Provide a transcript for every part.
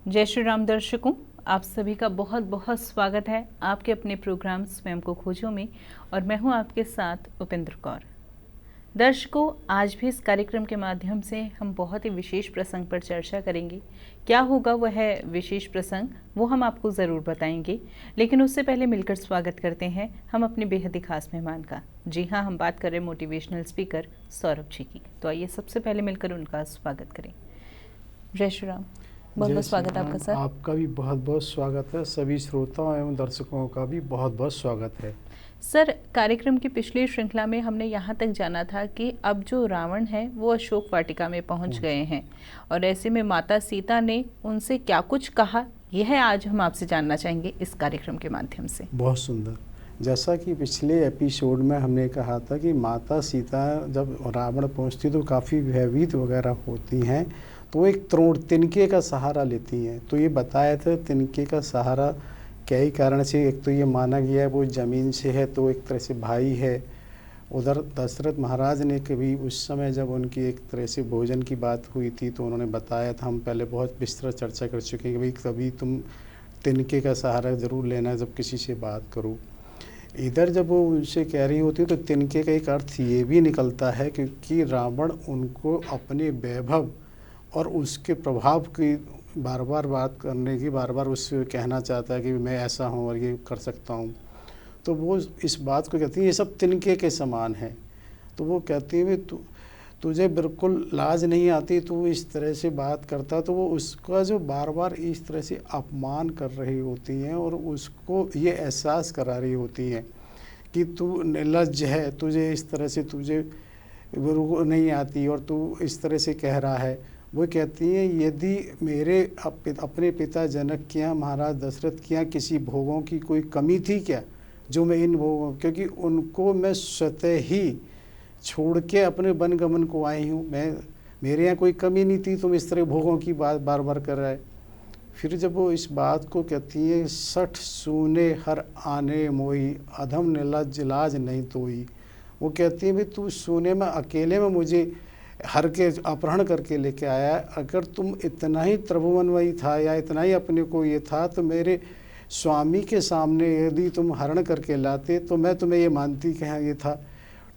जय श्री राम दर्शकों, आप सभी का बहुत बहुत स्वागत है आपके अपने प्रोग्राम स्वयं को खोजो में। और मैं हूं आपके साथ उपेंद्र कौर। दर्शकों, आज भी इस कार्यक्रम के माध्यम से हम बहुत ही विशेष प्रसंग पर चर्चा करेंगे। क्या होगा वह विशेष प्रसंग, वो हम आपको ज़रूर बताएंगे, लेकिन उससे पहले मिलकर स्वागत करते हैं हम अपने बेहद ही खास मेहमान का। जी हाँ, हम बात कर रहे हैं मोटिवेशनल स्पीकर सौरभ जी की। तो आइए सबसे पहले मिलकर उनका स्वागत करें। जय श्री राम। बहुत बहुत स्वागत आपका सर। आपका भी बहुत बहुत स्वागत है। सभी श्रोताओं एवं दर्शकों का भी बहुत बहुत स्वागत है। सर, कार्यक्रम की पिछली श्रृंखला में हमने यहाँ तक जाना था कि अब जो रावण है वो अशोक वाटिका में पहुँच गए हैं, और ऐसे में माता सीता ने उनसे क्या कुछ कहा, यह आज हम आपसे जानना चाहेंगे इस कार्यक्रम के माध्यम से। बहुत सुंदर। जैसा कि पिछले एपिसोड में हमने कहा था कि माता सीता जब रावण पहुँचती तो काफ़ी भयभीत वगैरह होती हैं, तो एक तिनके का सहारा लेती हैं। तो ये बताया था तिनके का सहारा कई कारण से, एक तो ये माना गया है वो ज़मीन से है, तो एक तरह से भाई है। उधर दशरथ महाराज ने कभी उस समय जब उनकी एक तरह से भोजन की बात हुई थी तो उन्होंने बताया था, हम पहले बहुत विस्तृत चर्चा कर चुके हैं कि भाई कभी तुम तिनके का सहारा ज़रूर लेना जब किसी से बात करो। इधर जब वो उनसे कह रही होती है तो तिनके का एक अर्थ ये भी निकलता है क्योंकि रावण उनको अपने वैभव और उसके प्रभाव की बार बार बात करने की, बार बार उससे कहना चाहता है कि मैं ऐसा हूँ और ये कर सकता हूँ। तो वो इस बात को कहती है ये सब तिनके के समान है। तो वो कहती है तुझे बिल्कुल लाज नहीं आती, तू इस तरह से बात करता। तो वो उसका जो बार बार इस तरह से अपमान कर रही होती हैं और उसको ये एहसास करा रही होती हैं कि तू निर्लज्ज है, तुझे इस तरह से तुझे नहीं आती और तू इस तरह से कह रहा है। वो कहती हैं यदि मेरे अपने पिता जनक के यहाँ, महाराज दशरथ के यहाँ किसी भोगों की कोई कमी थी क्या, जो मैं इन भोगों, क्योंकि उनको मैं स्वतः ही छोड़ के अपने वनगमन को आई हूँ, मेरे यहाँ कोई कमी नहीं थी, तुम इस तरह भोगों की बात बार बार कर रहा है। फिर जब वो इस बात को कहती है 60 सूने हर आने मोई, अधम निर्लज्ज लाज नहीं तोई। वो कहती है भाई तू सोने में अकेले में मुझे हर के अपहरण करके लेके आया, अगर तुम इतना ही त्रिभुवनमयी था या इतना ही अपने को ये था तो मेरे स्वामी के सामने यदि तुम हरण करके लाते तो मैं तुम्हें ये मानती कि हाँ ये था।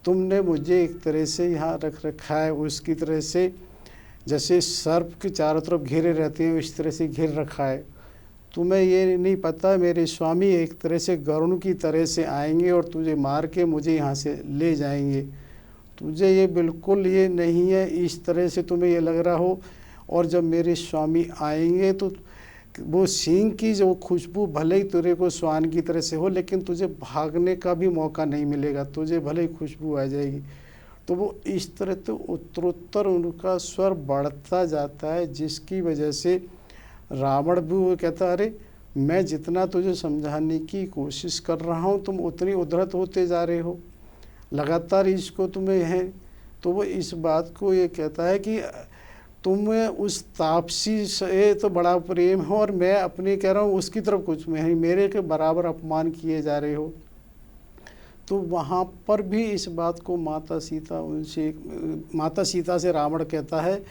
तुमने मुझे एक तरह से यहाँ रख रखा है, उसकी तरह से जैसे सर्प के चारों तरफ घेरे रहते हैं इस तरह से घेर रखा है। तुम्हें ये नहीं पता मेरे स्वामी एक तरह से गरुण की तरह से आएंगे और तुझे मार के मुझे यहाँ से ले जाएंगे। तुझे ये बिल्कुल ये नहीं है, इस तरह से तुम्हें ये लग रहा हो। और जब मेरे स्वामी आएंगे तो वो सींग की जो खुशबू भले ही तेरे को स्वान की तरह से हो, लेकिन तुझे भागने का भी मौका नहीं मिलेगा, तुझे भले ही खुशबू आ जाएगी। तो वो इस तरह तो उत्तरोत्तर उनका स्वर बढ़ता जाता है, जिसकी वजह से रावण भी वो कहता अरे मैं जितना तुझे समझाने की कोशिश कर रहा हूँ तुम उतनी उद्धत होते जा रहे हो, लगातार इसको तुम्हें है। तो वो इस बात को ये कहता है कि तुम्हें उस तापसी से तो बड़ा प्रेम है और मैं अपने कह रहा हूँ उसकी तरफ कुछ में है, मेरे के बराबर अपमान किए जा रहे हो। तो वहाँ पर भी इस बात को माता सीता से रावण कहता है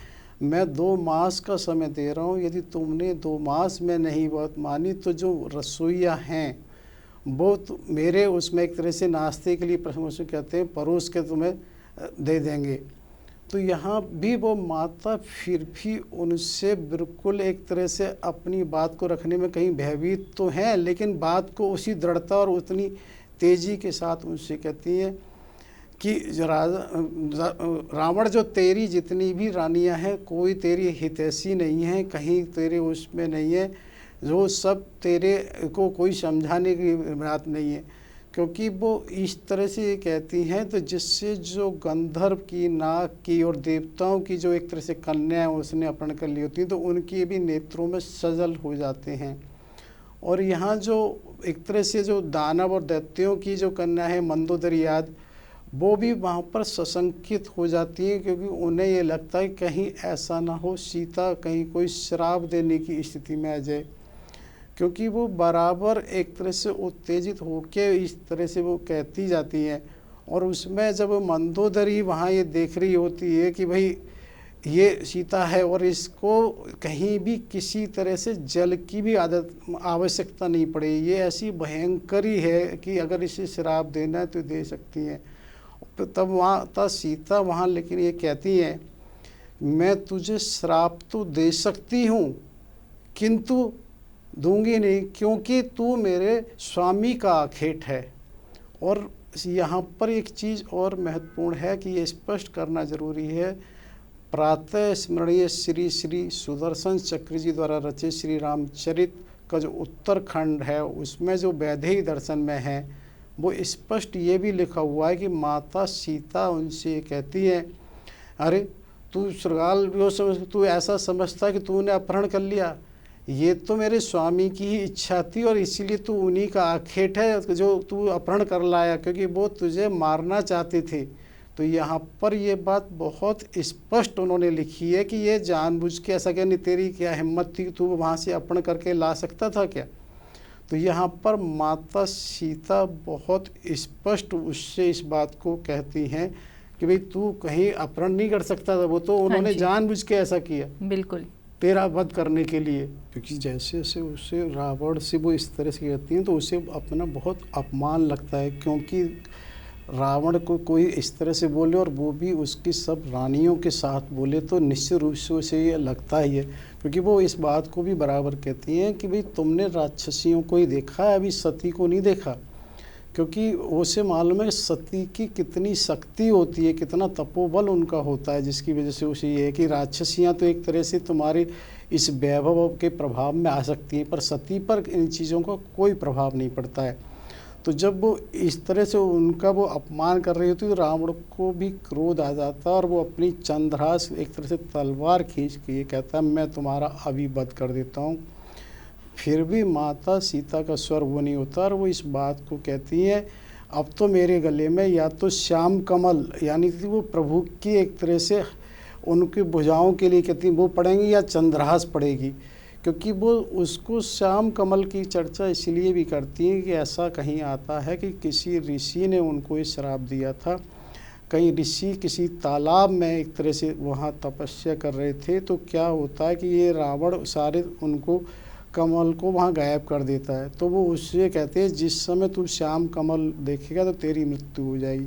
मैं 2 मास का समय दे रहा हूँ, यदि तुमने 2 मास में नहीं बात मानी तो जो रसोइया हैं वो मेरे उसमें एक तरह से नाश्ते के लिए प्रश्न कहते हैं परोस के तुम्हें दे देंगे। तो यहाँ भी वो माता फिर भी उनसे बिल्कुल एक तरह से अपनी बात को रखने में कहीं भयभीत तो हैं, लेकिन बात को उसी दृढ़ता और उतनी तेज़ी के साथ उनसे कहती है कि रावण जो तेरी जितनी भी रानियाँ हैं कोई तेरी हितैषी नहीं है, कहीं तेरे उसमें नहीं है, जो सब तेरे को कोई समझाने की बात नहीं है। क्योंकि वो इस तरह से ये कहती हैं तो जिससे जो गंधर्व की, नाग की और देवताओं की जो एक तरह से कन्या उसने अपहरण कर ली होती है तो उनके भी नेत्रों में सजल हो जाते हैं। और यहाँ जो एक तरह से जो दानव और दैत्यों की जो कन्या है मंदोदरी आदि, वो भी वहाँ पर सशंकित हो जाती हैं, क्योंकि उन्हें ये लगता है कहीं ऐसा ना हो सीता कहीं कोई श्राप देने की स्थिति में आ जाए, क्योंकि वो बराबर एक तरह से उत्तेजित होकर इस तरह से वो कहती जाती हैं। और उसमें जब मंदोदरी वहाँ ये देख रही होती है कि भाई ये सीता है और इसको कहीं भी किसी तरह से जल की भी आवश्यकता नहीं पड़े, ये ऐसी भयंकर ही है कि अगर इसे श्राप देना है तो दे सकती हैं। तब वहाँ तब सीता वहाँ लेकिन ये कहती हैं, मैं तुझे श्राप तो दे सकती हूँ किंतु दूंगी नहीं, क्योंकि तू मेरे स्वामी का आखेट है। और यहाँ पर एक चीज़ और महत्वपूर्ण है कि ये स्पष्ट करना जरूरी है, प्रातः स्मरणीय श्री श्री सुदर्शन चक्र जी द्वारा रचित श्री रामचरित का जो उत्तरखंड है उसमें जो वैदेही दर्शन में है वो स्पष्ट ये भी लिखा हुआ है कि माता सीता उनसे कहती है, अरे तू श्रृगाल तू ऐसा समझता कि तूने अपहरण कर लिया, ये तो मेरे स्वामी की ही इच्छा थी और इसीलिए तू उन्हीं का आखेट है जो तू अपहरण कर लाया, क्योंकि वो तुझे मारना चाहते थे। तो यहाँ पर ये बात बहुत स्पष्ट उन्होंने लिखी है कि ये जानबूझ के ऐसा क्या, नहीं तेरी क्या हिम्मत थी, तू वहाँ से अपहरण करके ला सकता था क्या। तो यहाँ पर माता सीता बहुत स्पष्ट उससे इस बात को कहती हैं कि भाई तू कहीं अपहरण नहीं कर सकता था, वो तो उन्होंने जानबूझ के ऐसा किया, बिल्कुल तेरा वध करने के लिए। क्योंकि जैसे जैसे उसे रावण से वो इस तरह से कहती हैं तो उसे अपना बहुत अपमान लगता है, क्योंकि रावण को कोई इस तरह से बोले और वो भी उसकी सब रानियों के साथ बोले तो निश्चित रूप से उसे ये लगता ही है, क्योंकि वो इस बात को भी बराबर कहती हैं कि भाई तुमने राक्षसियों को ही देखा है, अभी सती को नहीं देखा। क्योंकि उसे मालूम है सती की कितनी शक्ति होती है, कितना तपोबल उनका होता है, जिसकी वजह से उसे ये है कि राक्षसियाँ तो एक तरह से तुम्हारे इस वैभव के प्रभाव में आ सकती हैं, पर सती पर इन चीज़ों का कोई प्रभाव नहीं पड़ता है। तो जब वो इस तरह से उनका वो अपमान कर रही होती तो रावण को भी क्रोध आ जाता और वो अपनी चंद्रहास एक तरह से तलवार खींच के ये कहता है, मैं तुम्हारा अभी वध कर देता हूँ। फिर भी माता सीता का स्वर वो नहीं होता और वो इस बात को कहती हैं, अब तो मेरे गले में या तो श्याम कमल, यानी कि वो प्रभु की एक तरह से उनकी भुजाओं के लिए कहती वो पड़ेंगी या चंद्रहास पड़ेगी, क्योंकि वो उसको श्याम कमल की चर्चा इसलिए भी करती हैं कि ऐसा कहीं आता है कि किसी ऋषि ने उनको ये श्राप दिया था। कहीं ऋषि किसी तालाब में एक तरह से वहाँ तपस्या कर रहे थे, तो क्या होता है कि ये रावण सारे उनको कमल को वहाँ गायब कर देता है। तो वो उससे कहते हैं जिस समय तू श्याम कमल देखेगा तो तेरी मृत्यु हो जाएगी।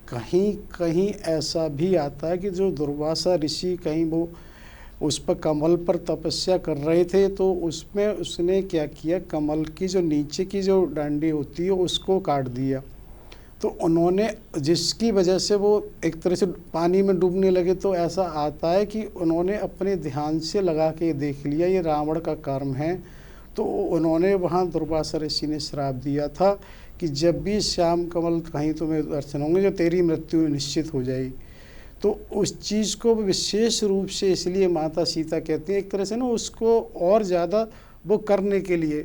कहीं कहीं ऐसा भी आता है कि जो दुर्वासा ऋषि कहीं वो उस पर कमल पर तपस्या कर रहे थे, तो उसमें उसने क्या किया, कमल की जो नीचे की जो डंडी होती है उसको काट दिया। तो उन्होंने जिसकी वजह से वो एक तरह से पानी में डूबने लगे। तो ऐसा आता है कि उन्होंने अपने ध्यान से लगा के देख लिया ये रावण का कर्म है। तो उन्होंने वहाँ दुर्वासा ऋषि ने श्राप दिया था कि जब भी श्याम कमल कहीं तुम्हें दर्शन होंगे जो तेरी मृत्यु निश्चित हो जाएगी। तो उस चीज़ को विशेष रूप से इसलिए माता सीता कहती हैं एक तरह से ना उसको और ज़्यादा वो करने के लिए,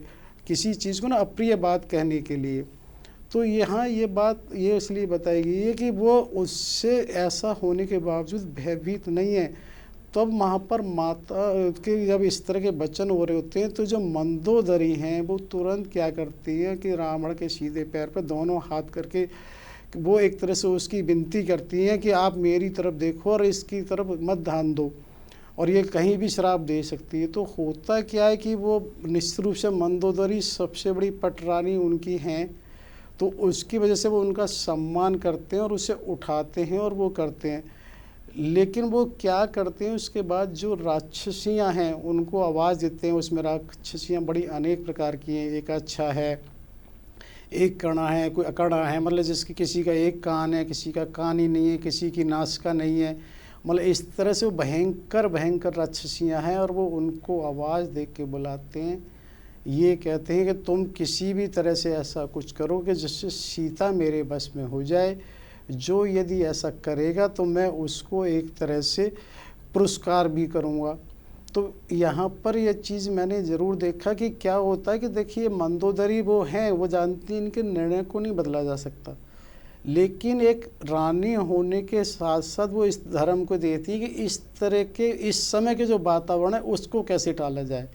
किसी चीज़ को ना अप्रिय बात कहने के लिए। तो यहाँ ये बात ये इसलिए बताई गई है कि वो उससे ऐसा होने के बावजूद भयभीत नहीं है। तब वहाँ पर माता के जब इस तरह के वचन हो रहे होते हैं तो जो मंदोदरी हैं वो तुरंत क्या करती है कि रावण के सीधे पैर पर दोनों हाथ करके वो एक तरह से उसकी विनती करती हैं कि आप मेरी तरफ देखो और इसकी तरफ मत ध्यान दो और ये कहीं भी श्राप दे सकती है। तो होता क्या है कि वो निश्चित रूप से मंदोदरी सबसे बड़ी पटरानी उनकी हैं, तो उसकी वजह से वो उनका सम्मान करते हैं और उसे उठाते हैं और वो करते हैं। लेकिन वो क्या करते हैं उसके बाद जो राक्षसियाँ हैं उनको आवाज़ देते हैं। उसमें राक्षसियाँ बड़ी अनेक प्रकार की हैं, एक अच्छा है, एक कणा है, कोई अकड़ा है, मतलब जिसकी किसी का एक कान है, किसी का कान ही नहीं है, किसी की नासिका नहीं है, मतलब इस तरह से वो भयंकर भयंकर राक्षसियाँ हैं। और वो उनको आवाज़ दे के बुलाते हैं, ये कहते हैं कि तुम किसी भी तरह से ऐसा कुछ करो कि जिससे सीता मेरे बस में हो जाए, जो यदि ऐसा करेगा तो मैं उसको एक तरह से पुरस्कार भी करूँगा। तो यहाँ पर यह चीज़ मैंने ज़रूर देखा कि क्या होता है कि देखिए मंदोदरी वो हैं, वो जानती हैं इनके निर्णय को नहीं बदला जा सकता, लेकिन एक रानी होने के साथ साथ वो इस धर्म को देती है कि इस तरह के इस समय के जो वातावरण है उसको कैसे टाला जाए।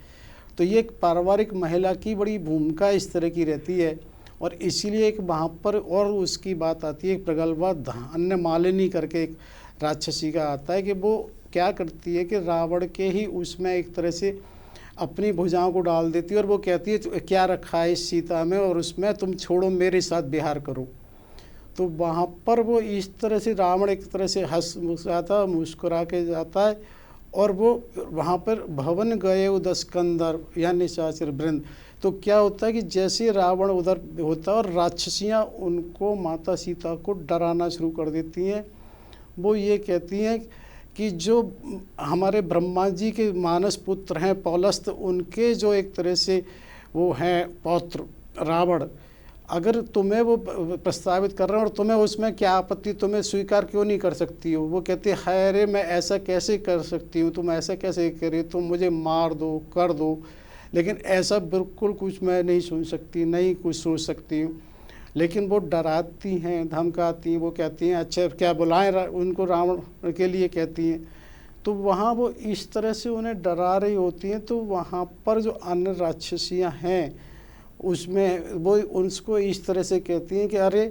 तो ये एक पारिवारिक महिला की बड़ी भूमिका इस तरह की रहती है। और इसीलिए एक वहाँ पर और उसकी बात आती है, एक प्रगल्भा धान्य मालिनी करके एक राक्षसी का आता है कि वो क्या करती है कि रावण के ही उसमें एक तरह से अपनी भुजाओं को डाल देती है और वो कहती है क्या रखा है इस सीता में और उसमें, तुम छोड़ो मेरे साथ विहार करो। तो वहाँ पर वो इस तरह से रावण एक तरह से मुस्कुरा के जाता है और वो वहाँ पर भवन गए उदस्कंदर या निशाचर वृंद। तो क्या होता है कि जैसे रावण उधर होता है और राक्षसियाँ उनको माता सीता को डराना शुरू कर देती हैं। वो ये कहती हैं कि जो हमारे ब्रह्मा जी के मानस पुत्र हैं पौलस्त, उनके जो एक तरह से वो हैं पौत्र रावण, अगर तुम्हें वो प्रस्तावित कर रहे हैं और तुम्हें उसमें क्या आपत्ति, तुम्हें स्वीकार क्यों नहीं कर सकती हो। वो कहते हैं हाय रे मैं ऐसा कैसे कर सकती हूँ, तुम ऐसा कैसे करे, तुम मुझे मार दो कर दो, लेकिन ऐसा बिल्कुल कुछ मैं नहीं सुन सकती, नहीं कुछ सोच सकती हूँ। लेकिन वो डराती हैं, धमकाती हैं, वो कहती हैं अच्छा क्या बुलाएं उनको रावण के लिए कहती हैं। तो वहाँ वो इस तरह से उन्हें डरा रही होती हैं। तो वहाँ पर जो अन्य राक्षसियाँ हैं उसमें वो उसको इस तरह से कहती हैं कि अरे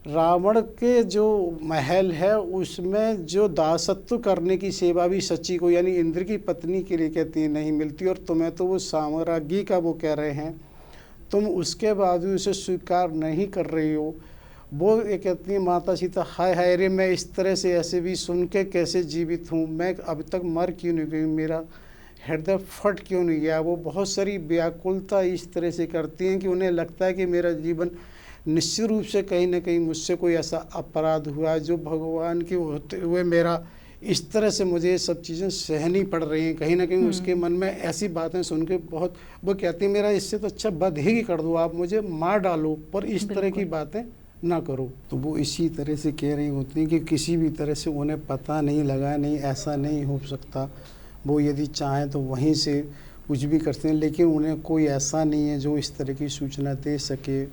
रावण के जो महल है उसमें जो दासत्व करने की सेवा भी सच्ची को यानी इंद्र की पत्नी के लिए कहती है नहीं मिलती, और तुम्हें तो वो साम्राज्ञी का वो कह रहे हैं, तुम उसके बाद भी उसे स्वीकार नहीं कर रही हो। वो ये कहती है माता सीता हाय हाय रे मैं इस तरह से ऐसे भी सुन के कैसे जीवित हूँ, मैं अब तक मर क्यों नहीं गई, मेरा हृदय फट क्यों नहीं गया। वो बहुत सारी व्याकुलता इस तरह से करती हैं कि उन्हें लगता है कि मेरा जीवन निश्चित रूप से कहीं ना कहीं मुझसे कोई ऐसा अपराध हुआ है जो भगवान के होते हुए मेरा इस तरह से मुझे ये सब चीज़ें सहनी पड़ रही हैं। कहीं ना कहीं उसके मन में ऐसी बातें सुन के बहुत वो कहती है मेरा इससे तो अच्छा बध ही कर दो, आप मुझे मार डालो, पर इस तरह की बातें ना करो। तो वो इसी तरह से कह रही होती हैं कि किसी भी तरह से उन्हें पता नहीं लगा, नहीं ऐसा नहीं हो सकता, वो यदि चाहें तो वहीं से कुछ भी करते हैं, लेकिन उन्हें कोई ऐसा नहीं है जो इस तरह की सूचना दे सके।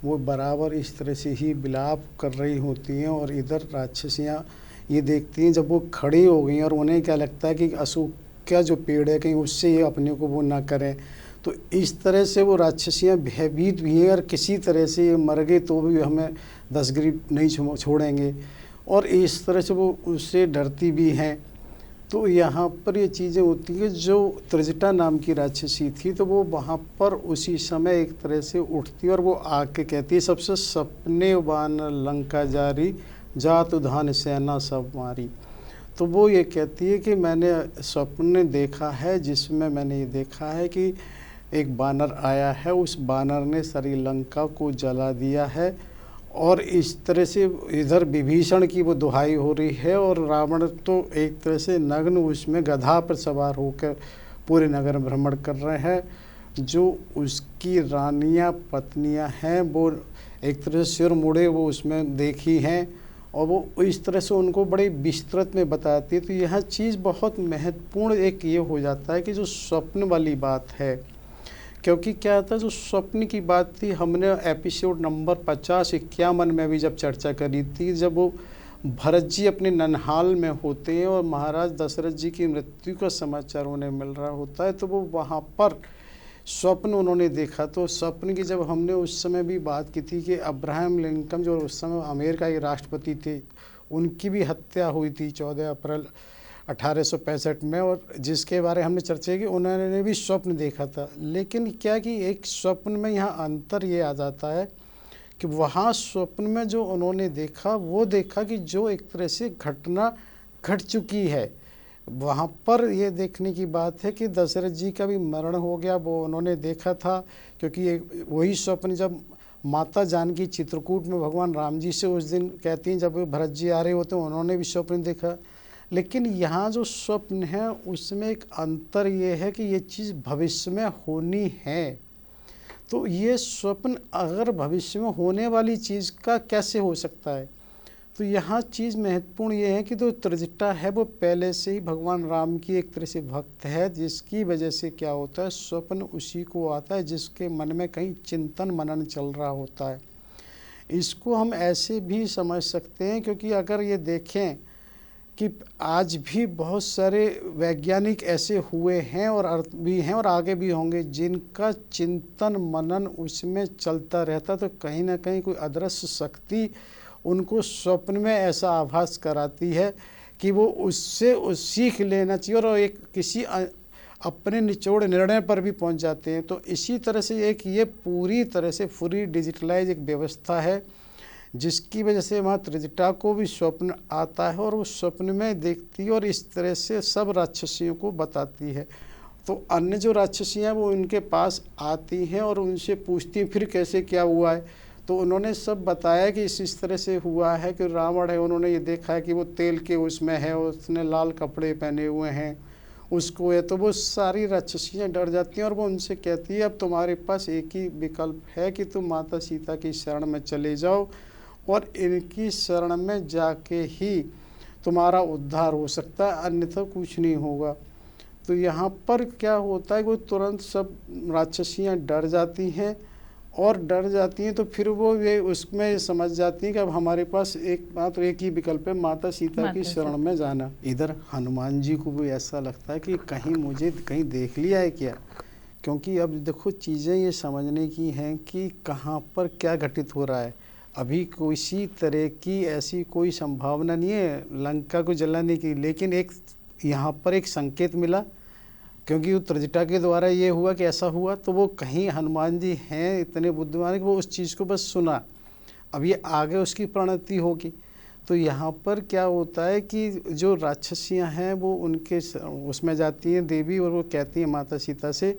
वो बराबर इस तरह से ही विलाप कर रही होती हैं और इधर राक्षसियाँ ये देखती हैं जब वो खड़ी हो गई और उन्हें क्या लगता है कि अशोक का जो पेड़ है कहीं उससे ये अपने को वो ना करें। तो इस तरह से वो राक्षसियाँ भयभीत भी हैं और किसी तरह से ये मर गए तो भी हमें दस्तगिरी नहीं छोड़ेंगे, और इस तरह से वो उससे डरती भी हैं। तो यहाँ पर ये चीज़ें होती हैं। जो त्रिजटा नाम की राक्षसी थी तो वो वहाँ पर उसी समय एक तरह से उठती और वो आके कहती है सबसे सपने वानर लंका जारी जात उधान सेना सब मारी। तो वो ये कहती है कि मैंने स्वप्न देखा है जिसमें मैंने ये देखा है कि एक बानर आया है, उस बानर ने सारी लंका को जला दिया है, और इस तरह से इधर विभीषण की वो दुहाई हो रही है और रावण तो एक तरह से नग्न उसमें गधा पर सवार होकर पूरे नगर भ्रमण कर रहे हैं। जो उसकी रानियां पत्नियां हैं वो एक तरह से सिर मुड़े वो उसमें देखी हैं और वो इस तरह से उनको बड़े विस्तृत में बताती है। तो यह चीज़ बहुत महत्वपूर्ण एक ये हो जाता है कि जो स्वप्न वाली बात है, क्योंकि क्या था जो स्वप्न की बात थी हमने एपिसोड नंबर 50-51 में भी जब चर्चा करी थी, जब वो भरत जी अपने ननहाल में होते हैं और महाराज दशरथ जी की मृत्यु का समाचार उन्हें मिल रहा होता है, तो वो वहाँ पर स्वप्न उन्होंने देखा। तो स्वप्न की जब हमने उस समय भी बात की थी कि अब्राहम लिंकन जो उस समय अमेरिका के राष्ट्रपति थे, उनकी भी हत्या हुई थी 14 अप्रैल 1865 में, और जिसके बारे हमने चर्चा की उन्होंने भी स्वप्न देखा था। लेकिन क्या कि एक स्वप्न में यहाँ अंतर ये आ जाता है कि वहाँ स्वप्न में जो उन्होंने देखा वो देखा कि जो एक तरह से घटना घट चुकी है। वहाँ पर ये देखने की बात है कि दशरथ जी का भी मरण हो गया, वो उन्होंने देखा था, क्योंकि वही स्वप्न जब माता जानकी चित्रकूट में भगवान राम जी से उस दिन कहती हैं जब भरत जी आ रहे होते हैं उन्होंने भी स्वप्न देखा। लेकिन यहाँ जो स्वप्न है उसमें एक अंतर ये है कि ये चीज़ भविष्य में होनी है। तो ये स्वप्न अगर भविष्य में होने वाली चीज़ का कैसे हो सकता है, तो यहाँ चीज़ महत्वपूर्ण ये है कि जो त्रिजटा है वो पहले से ही भगवान राम की एक तरह से भक्त है, जिसकी वजह से क्या होता है स्वप्न उसी को आता है जिसके मन में कहीं चिंतन मनन चल रहा होता है। इसको हम ऐसे भी समझ सकते हैं, क्योंकि अगर ये देखें कि आज भी बहुत सारे वैज्ञानिक ऐसे हुए हैं और अर्थ भी हैं और आगे भी होंगे जिनका चिंतन मनन उसमें चलता रहता, तो कहीं ना कहीं कोई अदृश्य शक्ति उनको स्वप्न में ऐसा आभास कराती है कि वो उससे सीख लेना चाहिए और एक किसी अपने निचोड़ निर्णय पर भी पहुंच जाते हैं। तो इसी तरह से एक ये पूरी तरह से पूरी डिजिटलाइज एक व्यवस्था है जिसकी वजह से माँ त्रिजटा को भी स्वप्न आता है और वो स्वप्न में देखती है और इस तरह से सब राक्षसियों को बताती है। तो अन्य जो राक्षसियाँ वो उनके पास आती हैं और उनसे पूछती हैं फिर कैसे क्या हुआ है। तो उन्होंने सब बताया कि इस तरह से हुआ है कि रावण है, उन्होंने ये देखा है कि वो तेल के उसमें है, उसने लाल कपड़े पहने हुए हैं, उसको है। तो वो सारी राक्षसियाँ डर जाती हैं और वो उनसे कहती है अब तुम्हारे पास एक ही विकल्प है कि तुम माता सीता की शरण में चले जाओ और इनकी शरण में जाके ही तुम्हारा उद्धार हो सकता है, अन्यथा कुछ नहीं होगा। तो यहाँ पर क्या होता है वो तुरंत सब राक्षसियाँ डर जाती हैं और डर जाती हैं। तो फिर वो ये उसमें समझ जाती हैं कि अब हमारे पास एक ही विकल्प है, माता सीता की शरण में जाना। इधर हनुमान जी को भी ऐसा लगता है कि कहीं मुझे कहीं देख लिया है क्या, क्योंकि अब देखो चीज़ें ये समझने की हैं कि कहाँ पर क्या घटित हो रहा है। अभी किसी तरह की ऐसी कोई संभावना नहीं है लंका को जलाने की, लेकिन एक यहाँ पर एक संकेत मिला क्योंकि वो त्रिजटा के द्वारा ये हुआ कि ऐसा हुआ। तो वो कहीं हनुमान जी हैं इतने बुद्धिमान कि वो उस चीज़ को बस सुना, अब ये आगे उसकी प्रणति होगी। तो यहाँ पर क्या होता है कि जो राक्षसियाँ हैं वो उनके उसमें जाती हैं देवी और वो कहती हैं माता सीता से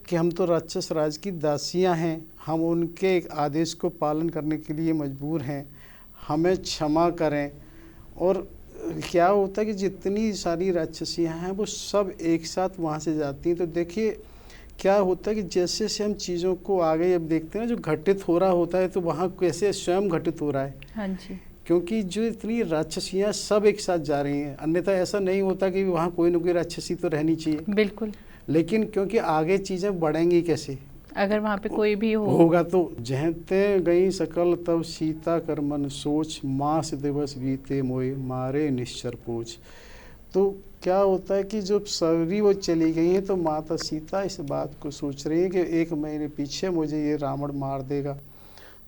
कि हम तो राक्षस राज की दासियां हैं, हम उनके आदेश को पालन करने के लिए मजबूर हैं, हमें क्षमा करें। और क्या होता है कि जितनी सारी राक्षसियां हैं वो सब एक साथ वहाँ से जाती हैं। तो देखिए क्या होता है कि जैसे जैसे हम चीज़ों को आगे अब देखते हैं जो घटित हो रहा होता है तो वहाँ कैसे स्वयं घटित हो रहा है। हाँ जी, क्योंकि जो इतनी राक्षसियाँ सब एक साथ जा रही हैं, अन्यथा ऐसा नहीं होता कि वहाँ कोई ना कोई राक्षसी तो रहनी चाहिए। बिल्कुल। लेकिन क्योंकि आगे चीज़ें बढ़ेंगी कैसे अगर वहाँ पे कोई भी होगा। तो जहते गई सकल तब सीता कर मन सोच, मास दिवस बीते मोए मारे निश्चर पूछ। तो क्या होता है कि जब सारी वो चली गई हैं तो माता सीता इस बात को सोच रही है कि 1 महीने पीछे मुझे ये रावण मार देगा।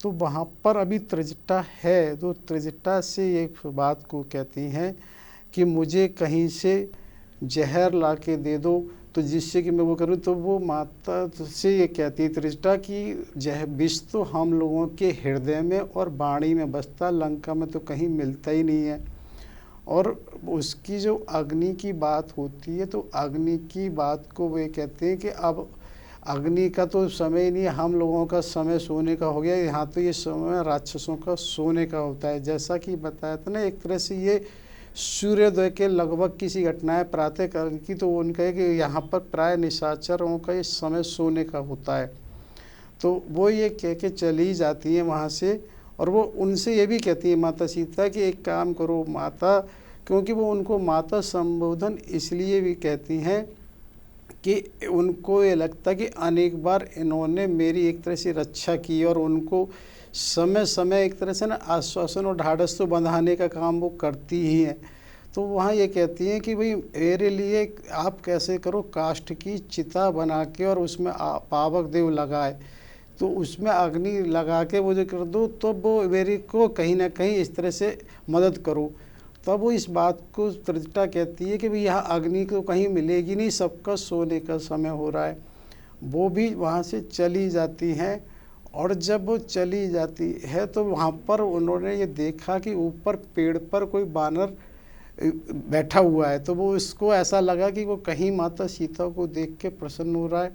तो वहाँ पर अभी त्रिजटा है, तो त्रिजटा से एक बात को कहती हैं कि मुझे कहीं से जहर ला के दे दो तो जिससे कि मैं वो करूँ। तो वो माता से ये कहती है त्रिजटा कि विष तो हम लोगों के हृदय में और वाणी में बसता, लंका में तो कहीं मिलता ही नहीं है। और उसकी जो अग्नि की बात होती है तो अग्नि की बात को वे कहते हैं कि अब अग्नि का तो समय नहीं, हम लोगों का समय सोने का हो गया, यहाँ तो ये समय राक्षसों का सोने का होता है। जैसा कि बताया था ना, एक तरह से ये सूर्योदय के लगभग किसी घटनाएं प्रातः काल की, तो उनका है कि यहाँ पर प्राय निशाचरों का ये समय सोने का होता है। तो वो ये कह के चली जाती हैं वहाँ से और वो उनसे ये भी कहती है माता सीता कि एक काम करो माता, क्योंकि वो उनको माता संबोधन इसलिए भी कहती हैं कि उनको ये लगता कि अनेक बार इन्होंने मेरी एक तरह से रक्षा की और उनको समय समय एक तरह से ना आश्वासन और ढाढ़स तो बंधाने का काम वो करती ही हैं। तो वहाँ ये कहती हैं कि भाई मेरे लिए आप कैसे करो, काष्ठ की चिता बना के और उसमें पावक देव लगाए, तो उसमें अग्नि लगा के वो जो कर दो, तो वो मेरी को कहीं ना कहीं इस तरह से मदद करो। तब वो इस बात को त्रिजटा कहती है कि भाई यहाँ अग्नि को कहीं मिलेगी नहीं, सबका सोने का समय हो रहा है। वो भी वहाँ से चली जाती हैं और जब वो चली जाती है तो वहाँ पर उन्होंने ये देखा कि ऊपर पेड़ पर कोई बानर बैठा हुआ है। तो वो इसको ऐसा लगा कि वो कहीं माता सीता को देख के प्रसन्न हो रहा है,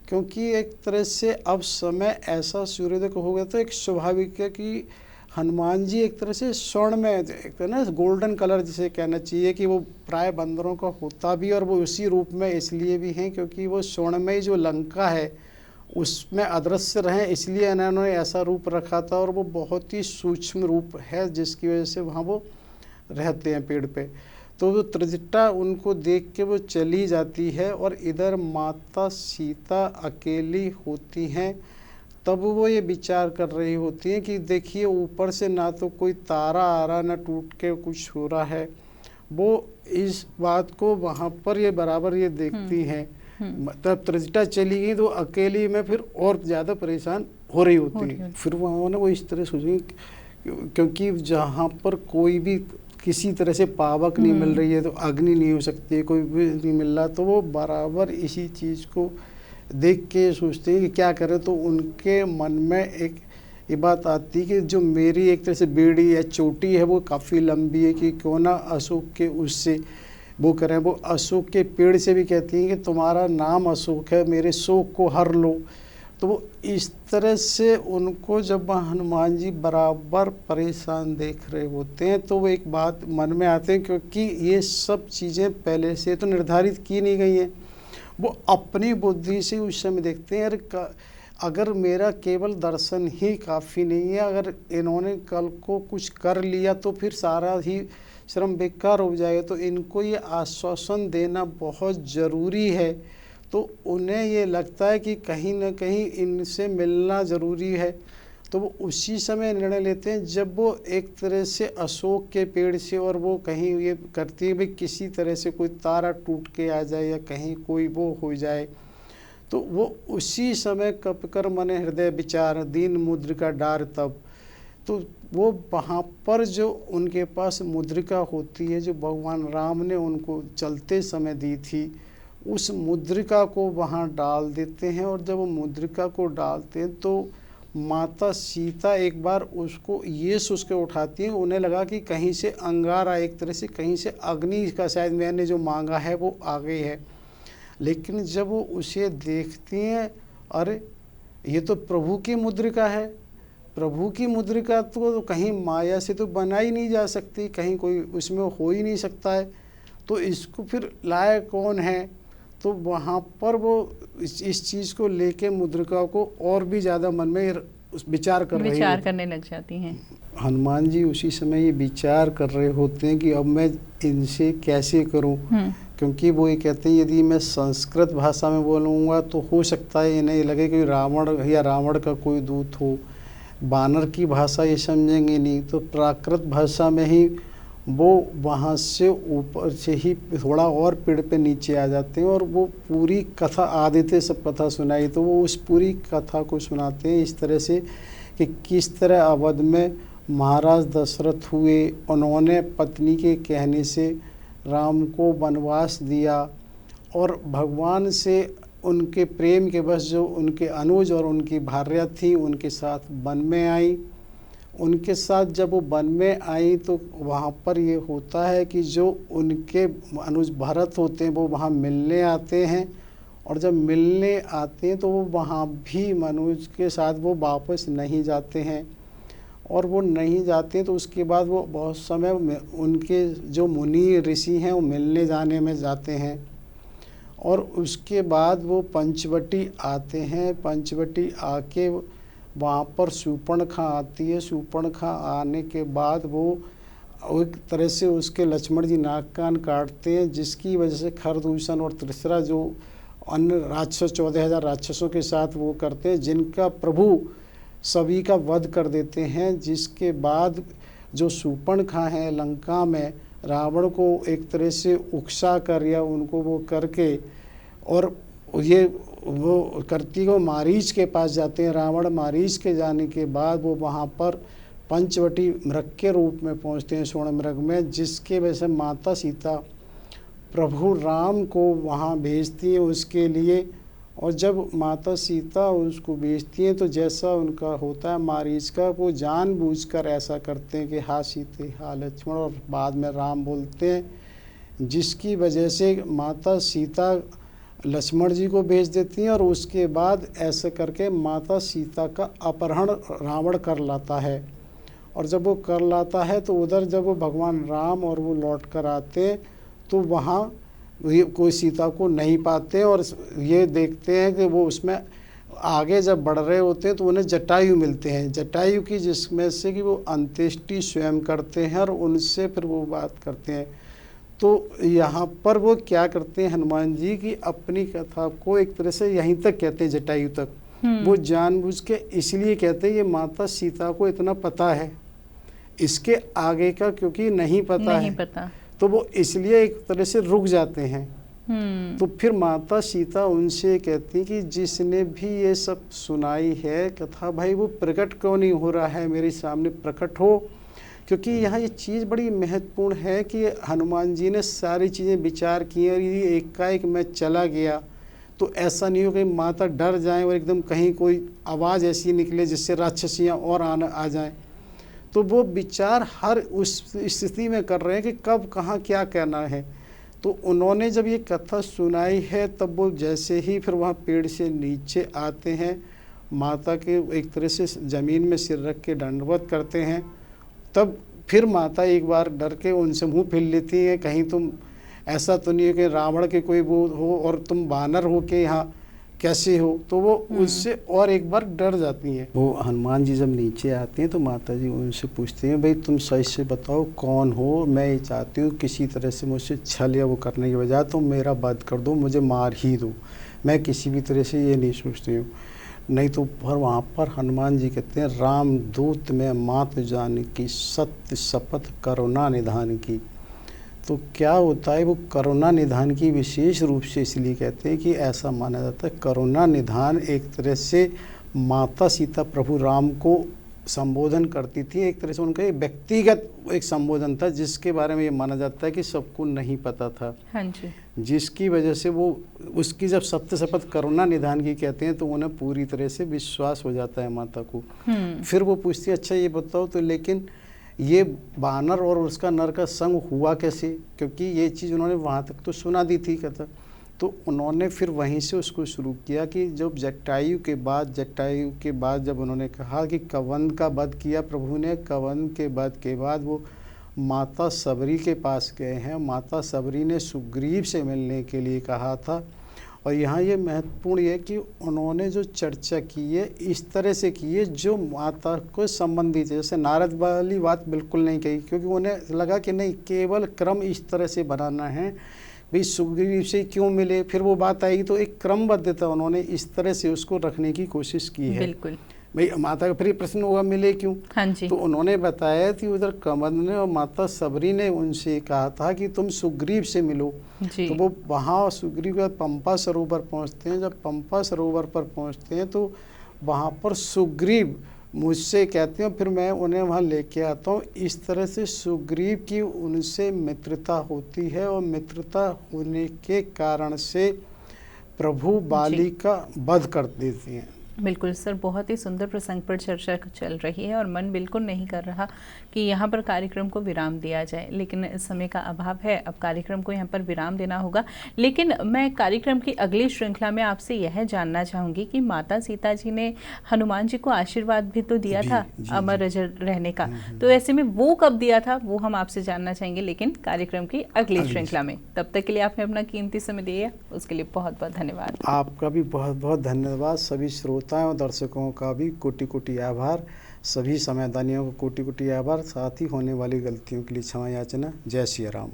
क्योंकि एक तरह से अब समय ऐसा सूर्योदय को हो गया। तो एक स्वाभाविक है कि हनुमान जी एक तरह से स्वर्ण में, एक तरह ना गोल्डन कलर जिसे कहना चाहिए, कि वो प्राय बंदरों का होता भी और वो उसी रूप में इसलिए भी हैं क्योंकि वो स्वर्णमय जो लंका है उसमें अदृश्य रहें, इसलिए इन्होंने ऐसा रूप रखा था। और वो बहुत ही सूक्ष्म रूप है जिसकी वजह से वहाँ वो रहते हैं पेड़ पे। तो वो त्रिजटा उनको देख के वो चली जाती है और इधर माता सीता अकेली होती हैं। तब वो ये विचार कर रही होती हैं कि देखिए ऊपर से ना तो कोई तारा आ रहा, ना टूट के कुछ हो रहा है, वो इस बात को वहाँ पर ये बराबर ये देखती हैं। मतलब त्रिजटा चली गई तो अकेली में फिर और ज़्यादा परेशान हो रही होती है। फिर वहाँ ना वो इस तरह सोचेंगे, क्योंकि जहाँ पर कोई भी किसी तरह से पावक नहीं मिल रही है तो अग्नि नहीं हो सकती है, कोई भी नहीं मिल रहा, तो वो बराबर इसी चीज़ को देख के सोचते हैं कि क्या करें। तो उनके मन में एक ये बात आती है कि जो मेरी एक तरह से बेड़ी या चोटी है वो काफ़ी लंबी है, कि क्यों ना अशोक के उससे वो करें। वो अशोक के पेड़ से भी कहती हैं कि तुम्हारा नाम अशोक है, मेरे शोक को हर लो। तो वो इस तरह से उनको जब हनुमान जी बराबर परेशान देख रहे होते हैं तो वो एक बात मन में आते हैं, क्योंकि ये सब चीज़ें पहले से तो निर्धारित की नहीं गई हैं। वो अपनी बुद्धि से उस समय देखते हैं, यार अगर मेरा केवल दर्शन ही काफ़ी नहीं है, अगर इन्होंने कल को कुछ कर लिया तो फिर सारा ही श्रम बेकार हो जाएगा, तो इनको ये आश्वासन देना बहुत ज़रूरी है। तो उन्हें ये लगता है कि कहीं ना कहीं इनसे मिलना ज़रूरी है। तो वो उसी समय निर्णय लेते हैं जब वो एक तरह से अशोक के पेड़ से, और वो कहीं ये करती है भाई किसी तरह से कोई तारा टूट के आ जाए या कहीं कोई वो हो जाए, तो वो उसी समय कप कर मन हृदय विचार दीन मुद्रिका डार तब। तो वो वहाँ पर जो उनके पास मुद्रिका होती है जो भगवान राम ने उनको चलते समय दी थी, उस मुद्रिका को वहाँ डाल देते हैं। और जब वो मुद्रिका को डालते हैं तो माता सीता एक बार उसको ये सोच के उठाती हैं, उन्हें लगा कि कहीं से अंगारा, एक तरह से कहीं से अग्नि का शायद मैंने जो मांगा है वो आ गई है। लेकिन जब वो उसे देखती हैं, अरे ये तो प्रभु की मुद्रिका है, प्रभु की मुद्रिका तो कहीं माया से तो बनाई नहीं जा सकती, कहीं कोई उसमें हो ही नहीं सकता है, तो इसको फिर लाया कौन है। तो वहाँ पर वो इस चीज़ को लेके मुद्रिका को और भी ज़्यादा मन में विचार करने लग जाती हैं। हनुमान जी उसी समय ये विचार कर रहे होते हैं कि अब मैं इनसे कैसे करूं, क्योंकि वो ये कहते हैं यदि मैं संस्कृत भाषा में बोलूँगा तो हो सकता है इन्हें लगे कि रावण का कोई दूत हो, बानर की भाषा ये समझेंगे नहीं, तो प्राकृत भाषा में ही वो वहाँ से ऊपर से ही थोड़ा और पेड़ पे नीचे आ जाते हैं और वो पूरी कथा आदित्य सब कथा सुनाई, तो वो उस पूरी कथा को सुनाते हैं इस तरह से कि किस तरह अवध में महाराज दशरथ हुए, उन्होंने पत्नी के कहने से राम को वनवास दिया और भगवान से उनके प्रेम के बस जो उनके अनुज और उनकी भार्या थी उनके साथ वन में आई। उनके साथ जब वो वन में आई तो वहाँ पर ये होता है कि जो उनके अनुज भरत होते हैं वो वहाँ मिलने आते हैं, और जब मिलने आते हैं तो वो वहाँ भी मनुज के साथ वो वापस नहीं जाते हैं, और वो नहीं जाते तो उसके बाद वो बहुत समय उनके जो मुनि ऋषि हैं वो मिलने जाने में जाते हैं। और उसके बाद वो पंचवटी आते हैं, पंचवटी आके वहाँ पर शूर्पणखा आती है, शूर्पणखा आने के बाद वो एक तरह से उसके लक्ष्मण जी नाक कान काटते हैं, जिसकी वजह से खरदूषण और त्रिसरा जो अन्य राक्षस 14,000 राक्षसों के साथ वो करते हैं, जिनका प्रभु सभी का वध कर देते हैं। जिसके बाद जो शूर्पणखा है लंका में रावण को एक तरह से उकसा कर या उनको वो करके और ये वो करती को मारीच के पास जाते हैं। रावण मारीच के जाने के बाद वो वहाँ पर पंचवटी मृग के रूप में पहुँचते हैं, स्वर्ण मृग में, जिसके वजह से माता सीता प्रभु राम को वहाँ भेजती हैं उसके लिए। और जब माता सीता उसको भेजती हैं तो जैसा उनका होता है मारीच का, वो जानबूझकर ऐसा करते हैं कि हा सीते हा लक्ष्मण, और बाद में राम बोलते हैं, जिसकी वजह से माता सीता लक्ष्मण जी को भेज देती हैं। और उसके बाद ऐसे करके माता सीता का अपहरण रावण कर लाता है, और जब वो कर लाता है तो उधर जब वो भगवान राम और वो लौट कर आते तो वहाँ कोई सीता को नहीं पाते, और ये देखते हैं कि वो उसमें आगे जब बढ़ रहे होते हैं तो उन्हें जटायु मिलते हैं, जटायु की जिसमें से कि वो अंत्येष्टि स्वयं करते हैं और उनसे फिर वो बात करते हैं। तो यहाँ पर वो क्या करते हैं हनुमान जी की अपनी कथा को एक तरह से यहीं तक कहते हैं, जटायु तक। वो जानबूझ के इसलिए कहते हैं ये माता सीता को इतना पता है, इसके आगे का क्योंकि नहीं पता है। तो वो इसलिए एक तरह से रुक जाते हैं। तो फिर माता सीता उनसे कहती कि जिसने भी ये सब सुनाई है कथा, भाई वो प्रकट क्यों नहीं हो रहा है, मेरे सामने प्रकट हो। क्योंकि यहाँ ये चीज़ बड़ी महत्वपूर्ण है कि हनुमान जी ने सारी चीज़ें विचार की और ये एकाएक मैं चला गया तो ऐसा नहीं हो कि माता डर जाएं और एकदम कहीं कोई आवाज़ ऐसी निकले जिससे राक्षसियाँ और आ जाएं। तो वो विचार हर उस स्थिति में कर रहे हैं कि कब कहाँ क्या करना है। तो उन्होंने जब ये कथा सुनाई है तब वो जैसे ही फिर वहाँ पेड़ से नीचे आते हैं, माता के एक तरह से ज़मीन में सिर रख के दंडवत करते हैं। तब फिर माता एक बार डर के उनसे मुंह फेर लेती है, कहीं तुम ऐसा तो नहीं है कि रावण के कोई वो हो और तुम बानर हो के यहाँ कैसे हो। तो वो उससे और एक बार डर जाती हैं। वो हनुमान जी जब नीचे आते हैं तो माता जी उनसे पूछते हैं, भाई तुम सही से बताओ कौन हो, मैं ये चाहती हूँ किसी तरह से मुझसे छल या वो करने की बजाय तुम मेरा वध कर दो, मुझे मार ही दो, मैं किसी भी तरह से ये नहीं सोचती हूँ। नहीं तो पर वहाँ पर हनुमान जी कहते हैं, राम दूत में मात जान की, सत्य शपथ करुणा निधान की। तो क्या होता है, वो करुणा निधान की विशेष रूप से इसलिए कहते हैं कि ऐसा माना जाता है करुणा निधान एक तरह से माता सीता प्रभु राम को संबोधन करती थी। एक तरह से उनका एक व्यक्तिगत एक संबोधन था जिसके बारे में ये माना जाता है कि सबको नहीं पता था। हाँ जी। जिसकी वजह से वो उसकी जब सत्य शपथ करुणा निधान की कहते हैं तो उन्हें पूरी तरह से विश्वास हो जाता है माता को। फिर वो पूछती है, अच्छा ये बताओ तो लेकिन ये बानर और उसका नर का संग हुआ कैसे, क्योंकि ये चीज़ उन्होंने वहाँ तक तो सुना दी थी कथा। तो उन्होंने फिर वहीं से उसको शुरू किया कि जब जटायु के बाद जब उन्होंने कहा कि कवन का वध किया प्रभु ने, कवन के वध के बाद वो माता सबरी के पास गए हैं। माता सबरी ने सुग्रीव से मिलने के लिए कहा था। और यहाँ ये महत्वपूर्ण है कि उन्होंने जो चर्चा की है इस तरह से की है जो माता को संबंधित है। जैसे नारद वाली बात बिल्कुल नहीं कही, क्योंकि उन्हें लगा कि नहीं, केवल क्रम इस तरह से बनाना है, भाई सुग्रीव से क्यों मिले, फिर वो बात आई तो एक क्रमबद्धता उन्होंने इस तरह से उसको रखने की कोशिश की है। बिल्कुल। भाई माता का फिर प्रश्न होगा मिले क्यों। हाँ जी। तो उन्होंने बताया कि उधर कमल ने और माता सबरी ने उनसे कहा था कि तुम सुग्रीव से मिलो जी। तो वो वहाँ सुग्रीव के पंपा सरोवर पहुँचते हैं। जब पंपा सरोवर पर पहुँचते हैं तो वहाँ पर सुग्रीव मुझसे कहते हैं, फिर मैं उन्हें वहाँ लेके आता हूँ। इस तरह से सुग्रीव की उनसे मित्रता होती है और मित्रता होने के कारण से प्रभु बाली का वध कर देते हैं। बिल्कुल सर, बहुत ही सुंदर प्रसंग पर चर्चा चल रही है और मन बिल्कुल नहीं कर रहा कि यहाँ पर कार्यक्रम को विराम दिया जाए, लेकिन समय का अभाव है, अब कार्यक्रम को यहाँ पर विराम देना होगा। लेकिन मैं कार्यक्रम की अगली श्रृंखला में आपसे यह जानना चाहूँगी कि माता सीता जी ने हनुमान जी को आशीर्वाद भी तो दिया था अमर अजर रहने का, तो ऐसे में वो कब दिया था वो हम आपसे जानना चाहेंगे, लेकिन कार्यक्रम की अगली श्रृंखला में। तब तक के लिए आपने अपना कीमती समय दिया, उसके लिए बहुत बहुत धन्यवाद। आपका भी बहुत बहुत धन्यवाद। सभी श्रोताओं और दर्शकों का भी कोटि कोटि आभार। सभी समयदानियों को कोटि कोटि आभार। साथ ही होने वाली गलतियों के लिए क्षमा याचना। जय श्री राम।